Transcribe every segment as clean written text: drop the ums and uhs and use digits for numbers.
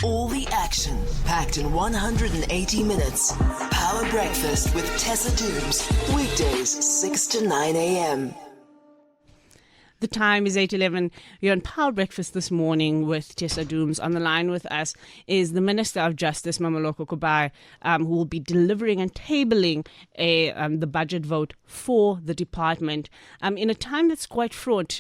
All the action packed in 180 minutes. Power Breakfast with Tessa Dooms. Weekdays 6 to 9 a.m. The time is 8:11. You're on Power Breakfast this morning with Tessa Dooms. On the line with us is the Minister of Justice, Mmamoloko Kubayi, who will be delivering and tabling the budget vote for the department. In a time that's quite fraught,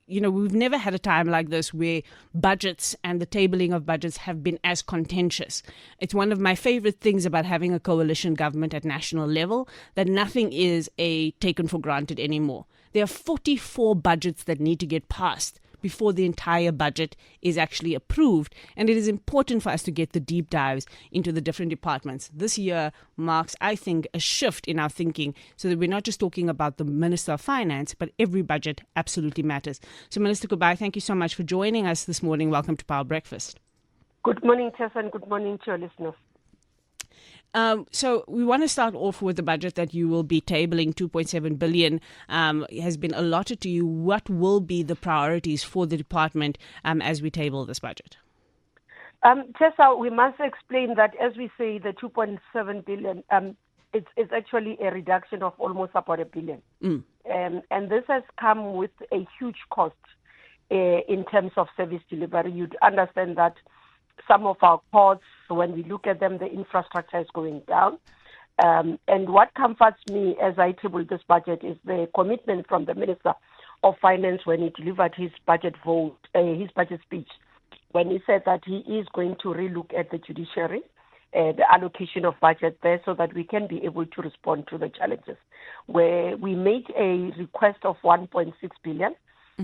we've never had a time like this where budgets and the tabling of budgets have been as contentious. It's one of my favorite things about having a coalition government at national level, that nothing is taken for granted anymore. There are 44 budgets that need to get passed before the entire budget is actually approved. And it is important for us to get the deep dives into the different departments. This year marks, I think, a shift in our thinking so that we're not just talking about the Minister of Finance, but every budget absolutely matters. So, Minister Kubayi, thank you so much for joining us this morning. Welcome to Power Breakfast. Good morning, Tessa, and good morning to your listeners. So we want to start off with the budget that you will be tabling. 2.7 billion has been allotted to you. What will be the priorities for the department as we table this budget? Tessa, we must explain that as we say, the 2.7 billion, it's actually a reduction of almost about $1 billion. And this has come with a huge cost in terms of service delivery. You'd understand that some of our courts, when we look at them, the infrastructure is going down. And what comforts me as I table this budget is the commitment from the Minister of Finance when he delivered his budget speech, when he said that he is going to relook at the judiciary, the allocation of budget there, so that we can be able to respond to the challenges. Where we made a request of 1.6 billion.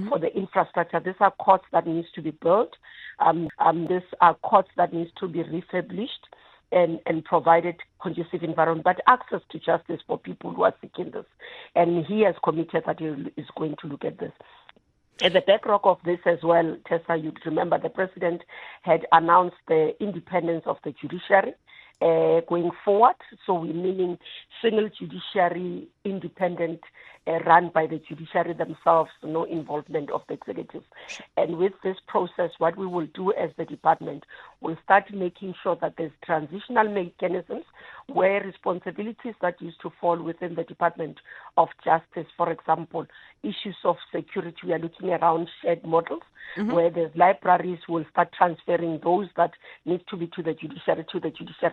For the infrastructure. These are courts that needs to be built. These are courts that needs to be refurbished and provided conducive environment, but access to justice for people who are seeking this. And he has committed that he is going to look at this. At the backdrop of this as well, Tessa, you'd remember the President had announced the independence of the judiciary going forward. So we're meaning single judiciary, independent, run by the judiciary themselves, no involvement of the executive. And with this process, what we will do as the department, we'll start making sure that there's transitional mechanisms where responsibilities that used to fall within the Department of Justice, for example, issues of security, we are looking around shared models, where there's libraries, we'll start transferring those that need to be to the judiciary.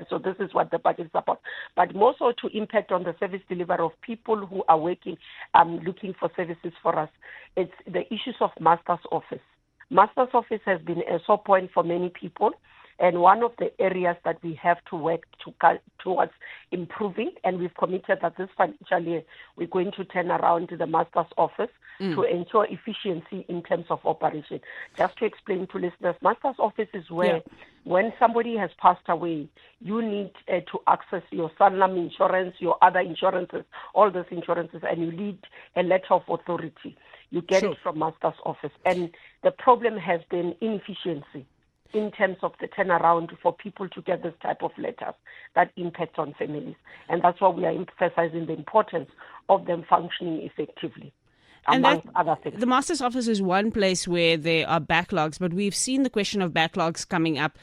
So this is what the budget is about. But more so to impact on the service delivery of people who are working, looking for services for us. It's the issues of master's office. Master's office has been a sore point for many people, and one of the areas that we have to work towards improving, and we've committed that this financial year we're going to turn around the master's office to ensure efficiency in terms of operation. Just to explain to listeners, master's office is where when somebody has passed away, you need to access your Sanlam insurance, your other insurances, all those insurances, and you need a letter of authority. You get it from master's office. And the problem has been inefficiency in terms of the turnaround for people to get this type of letters that impact on families. And that's why we are emphasizing the importance of them functioning effectively. And other things. The Master's Office is one place where there are backlogs, but we've seen the question of backlogs coming up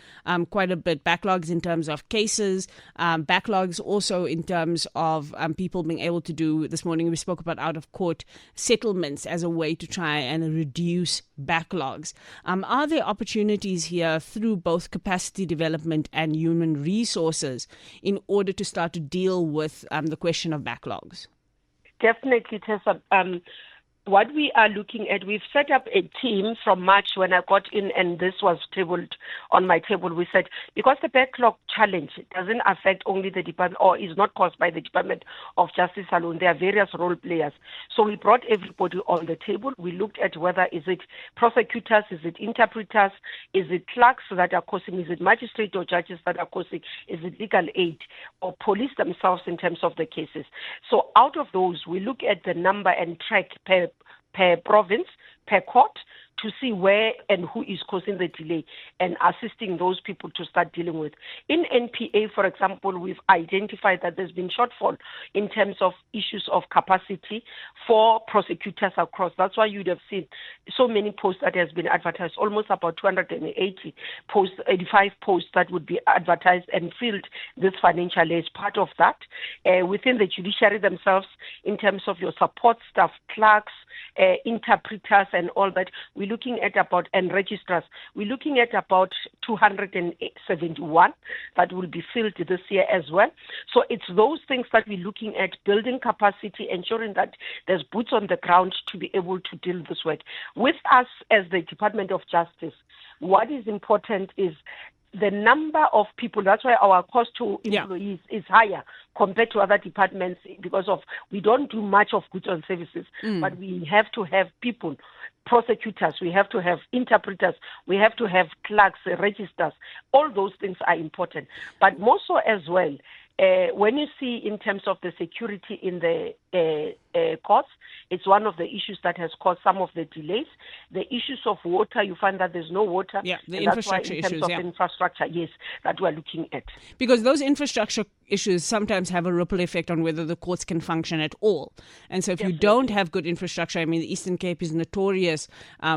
quite a bit. Backlogs in terms of cases, backlogs also in terms of people being able to do, this morning we spoke about out-of-court settlements as a way to try and reduce backlogs. Are there opportunities here through both capacity development and human resources in order to start to deal with the question of backlogs? Definitely, Tessa. What we are looking at, we've set up a team from March when I got in, and this was tabled on my table. We said, because the backlog challenge doesn't affect only the department, or is not caused by the Department of Justice alone, there are various role players. So we brought everybody on the table. We looked at whether is it prosecutors, is it interpreters, is it clerks that are causing, is it magistrate or judges that are causing, is it legal aid, or police themselves in terms of the cases. So out of those, we look at the number and track per province, per court, to see where and who is causing the delay and assisting those people to start dealing with. In NPA, for example, we've identified that there's been shortfall in terms of issues of capacity for prosecutors across. That's why you'd have seen so many posts that has been advertised, almost about 280 posts, 85 posts that would be advertised and filled this financial year. As part of that, within the judiciary themselves, in terms of your support staff, clerks, interpreters and all that, we're looking at about, and registrars, we're looking at about 271 that will be filled this year as well. So it's those things that we're looking at, building capacity, ensuring that there's boots on the ground to be able to deal this work. With us as the Department of Justice, what is important is the number of people. That's why our cost to employees is higher compared to other departments, because of we don't do much of goods and services, but we have to have people, prosecutors, we have to have interpreters, we have to have clerks, registers. All those things are important. But more so as well, when you see in terms of the security in the courts, it's one of the issues that has caused some of the delays. The issues of water, you find that there's no water. Yeah, the and infrastructure that's why in terms issues. of infrastructure, yes, that we're looking at. Because those infrastructure issues sometimes have a ripple effect on whether the courts can function at all. And so if you don't have good infrastructure, I mean, the Eastern Cape is notorious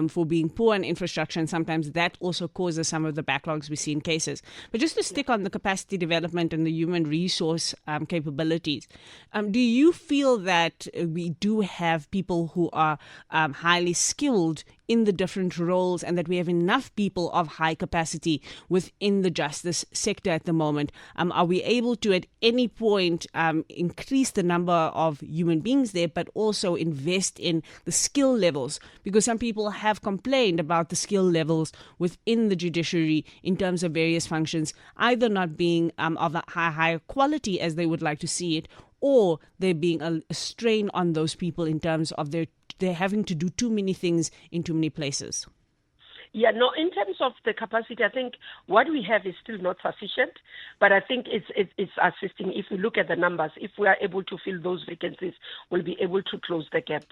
for being poor in infrastructure, and sometimes that also causes some of the backlogs we see in cases. But just to stick on the capacity development and the human resource capabilities, do you feel that we do have people who are highly skilled in the different roles, and that we have enough people of high capacity within the justice sector at the moment? Are we able to at any point increase the number of human beings there, but also invest in the skill levels? Because some people have complained about the skill levels within the judiciary in terms of various functions, either not being of a higher quality as they would like to see it, or there being a strain on those people in terms of they're having to do too many things in too many places. Yeah, no, in terms of the capacity, I think what we have is still not sufficient, but I think it's assisting. If we look at the numbers, if we are able to fill those vacancies, we'll be able to close the gap.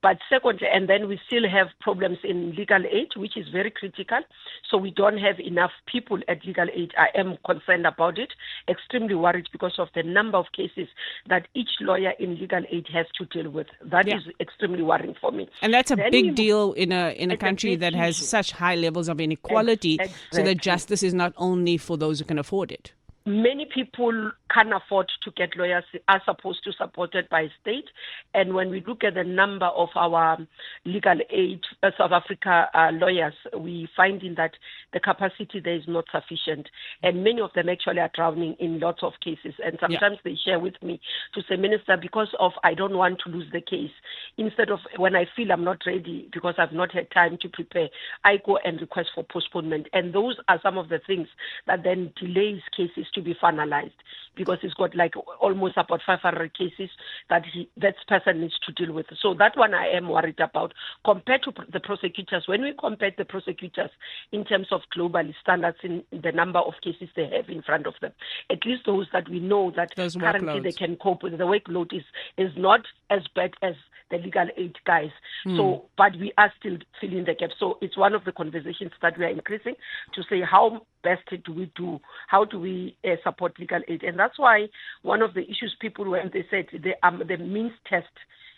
But secondly, and then we still have problems in legal aid, which is very critical. So we don't have enough people at legal aid. I am concerned about it, extremely worried because of the number of cases that each lawyer in legal aid has to deal with. That is extremely worrying for me. And that's a big deal in a country that has such high levels of inequality, so that justice is not only for those who can afford it. Many people can't afford to get lawyers, are supposed to supported by state. And when we look at the number of our legal aid South Africa lawyers, we finding that the capacity there is not sufficient. And many of them actually are drowning in lots of cases. And sometimes they share with me to say, Minister, because of I don't want to lose the case, instead of when I feel I'm not ready because I've not had time to prepare, I go and request for postponement. And those are some of the things that then delays cases to be finalized, because it's got like almost about 500 cases that that person needs to deal with. So that one I am worried about. Compared to the prosecutors, when we compare the prosecutors in terms of global standards in the number of cases they have in front of them, at least those that we know that those currently workloads. they can cope with, the workload is not as bad as the legal aid guys. So, but we are still filling the gap. So it's one of the conversations that we are increasing to say how best do we do, how do we support legal aid. And that's why one of the issues people, when they said the means test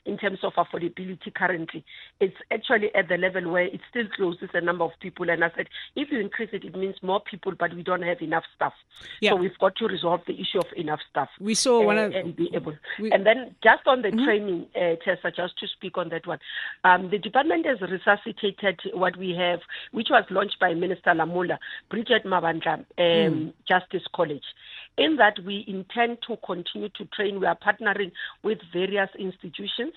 in terms of affordability currently, it's actually at the level where it still closes the number of people. And I said, if you increase it, it means more people, but we don't have enough staff. So we've got to resolve the issue of enough staff. We saw and be able. And then just on the training, Tessa, just to speak on that one, the department has resuscitated what we have, which was launched by Minister Lamula, Bridget Mabandla, Justice College. In that, we intend to continue to train. We are partnering with various institutions,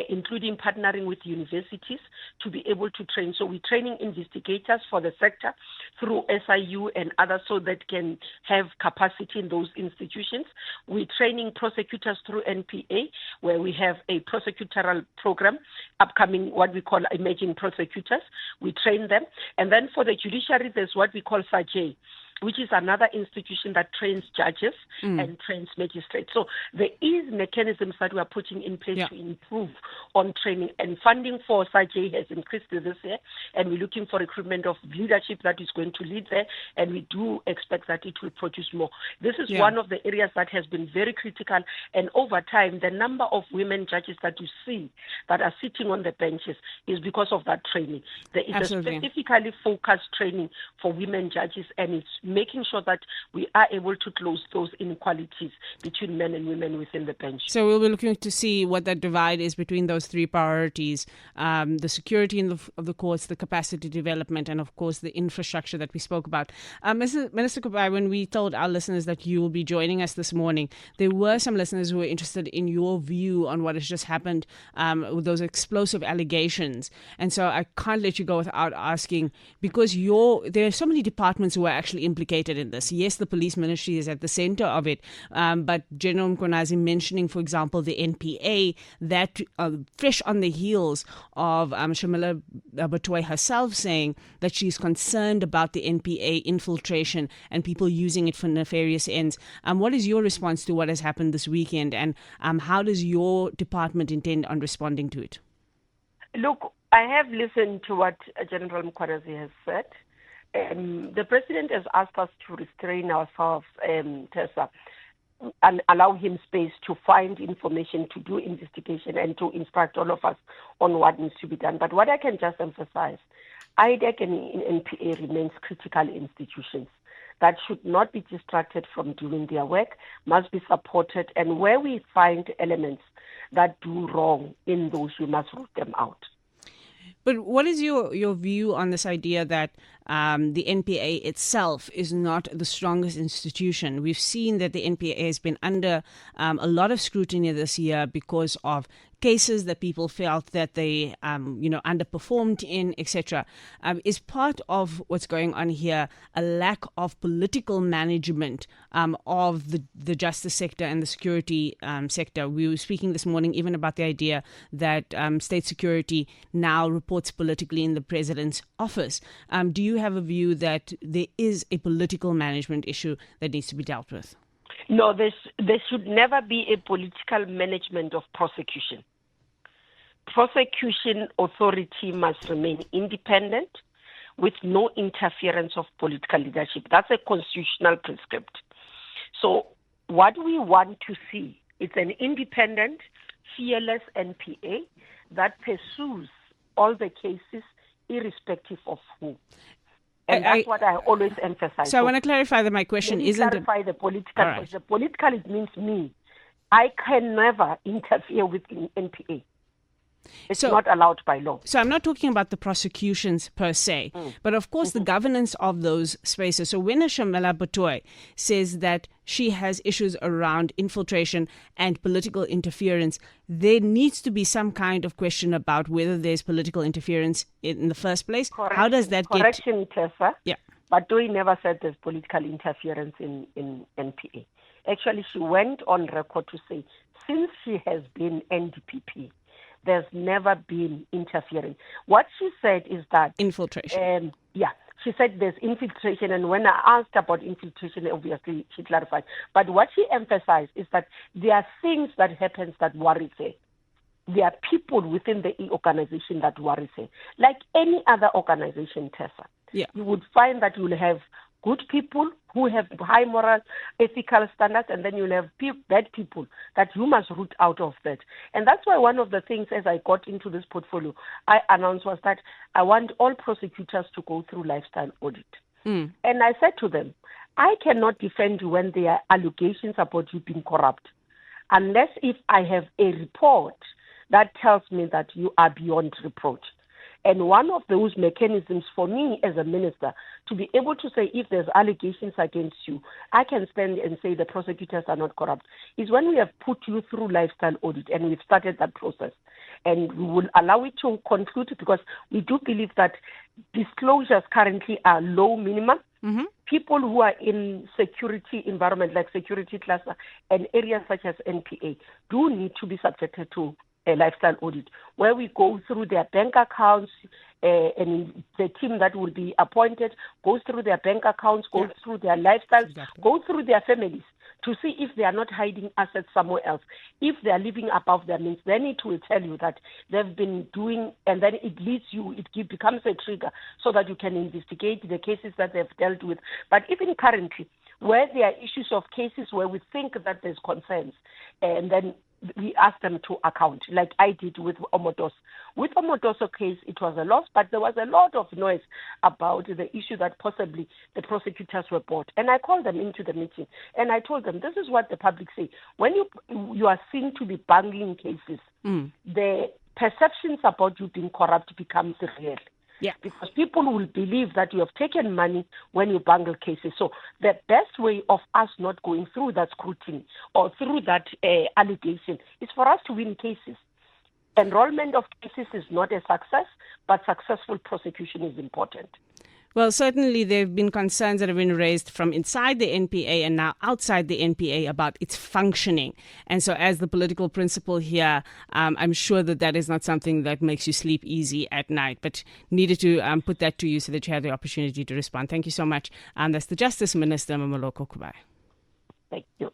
including partnering with universities to be able to train. So we're training investigators for the sector through SIU and others so that can have capacity in those institutions. We're training prosecutors through NPA, where we have a prosecutorial program upcoming, what we call emerging prosecutors. We train them. And then for the judiciary, there's what we call SAJ. which is another institution that trains judges and trains magistrates. So there is mechanisms that we are putting in place to improve on training, and funding for SAJ has increased this year, and we're looking for recruitment of leadership that is going to lead there, and we do expect that it will produce more. This is one of the areas that has been very critical, and over time, the number of women judges that you see that are sitting on the benches is because of that training. There is a specifically focused training for women judges, and it's making sure that we are able to close those inequalities between men and women within the bench. So we'll be looking to see what that divide is between those three priorities, the security of the courts, the capacity development, and of course the infrastructure that we spoke about. Minister Kubayi, when we told our listeners that you will be joining us this morning, there were some listeners who were interested in your view on what has just happened with those explosive allegations. And so I can't let you go without asking, because there are so many departments who are actually implicated in this. Yes, the police ministry is at the center of it, but General Mkonazi mentioning, for example, the NPA, that fresh on the heels of Shamila Batoy herself saying that she's concerned about the NPA infiltration and people using it for nefarious ends. What is your response to what has happened this weekend, and how does your department intend on responding to it? Look, I have listened to what General Mkonazi has said. The president has asked us to restrain ourselves, Tessa, and allow him space to find information, to do investigation, and to instruct all of us on what needs to be done. But what I can just emphasize, IDEC and NPA remains critical institutions that should not be distracted from doing their work, must be supported, and where we find elements that do wrong in those, we must root them out. But what is your view on this idea that the NPA itself is not the strongest institution? We've seen that the NPA has been under a lot of scrutiny this year because of cases that people felt that they, underperformed in, etc. Is part of what's going on here a lack of political management of the justice sector and the security sector? We were speaking this morning even about the idea that state security now reports politically in the president's office. Do you have a view that there is a political management issue that needs to be dealt with? No, there should never be a political management of prosecution. Prosecution authority must remain independent with no interference of political leadership. That's a constitutional prescript. So what we want to see is an independent, fearless NPA that pursues all the cases irrespective of who. And that's what I always emphasize. So I want to clarify that my question isn't... clarify the political. Right. The political, it means me. I can never interfere with NPA. It's not allowed by law. So I'm not talking about the prosecutions per se, but of course the governance of those spaces. So when Shamila Batoy says that she has issues around infiltration and political interference, there needs to be some kind of question about whether there's political interference in the first place. How does that Correction, Tessa. Yeah. Batoy never said there's political interference in NPA. Actually, she went on record to say, since she has been NDPP, there's never been interfering. What she said is that... Infiltration. She said there's infiltration, and when I asked about infiltration, obviously she clarified. But what she emphasized is that there are things that happen that worry her. There are people within the organization that worry her. Like any other organization, Tessa, you would find that you will have good people who have high moral, ethical standards, and then you'll have bad people that you must root out of that. And that's why one of the things as I got into this portfolio, I announced was that I want all prosecutors to go through lifestyle audit. And I said to them, I cannot defend you when there are allegations about you being corrupt, unless if I have a report that tells me that you are beyond reproach. And one of those mechanisms for me as a minister to be able to say if there's allegations against you, I can stand and say the prosecutors are not corrupt, is when we have put you through lifestyle audit and we've started that process. And we will allow it to conclude because we do believe that disclosures currently are low minimum. People who are in security environment like security cluster and areas such as NPA do need to be subjected to a lifestyle audit, where we go through their bank accounts, and the team that will be appointed goes through their bank accounts, goes through their lifestyles, go through their families to see if they are not hiding assets somewhere else. If they are living above their means, then it will tell you that they've been doing, and then it leads you, becomes a trigger so that you can investigate the cases that they've dealt with. But even currently, where there are issues of cases where we think that there's concerns, and then we ask them to account, like I did with Omotoso. With Omotoso case, it was a loss, but there was a lot of noise about the issue that possibly the prosecutors were bought. And I called them into the meeting, and I told them, this is what the public say. When you are seen to be bungling cases, the perceptions about you being corrupt becomes real. Yeah. Because people will believe that you have taken money when you bungle cases. So the best way of us not going through that scrutiny or through that allegation is for us to win cases. Enrollment of cases is not a success, but successful prosecution is important. Well, certainly there have been concerns that have been raised from inside the NPA and now outside the NPA about its functioning. And so as the political principal here, I'm sure that is not something that makes you sleep easy at night, but needed to put that to you so that you had the opportunity to respond. Thank you so much. That's the Justice Minister, Mmamoloko Kubayi. Thank you.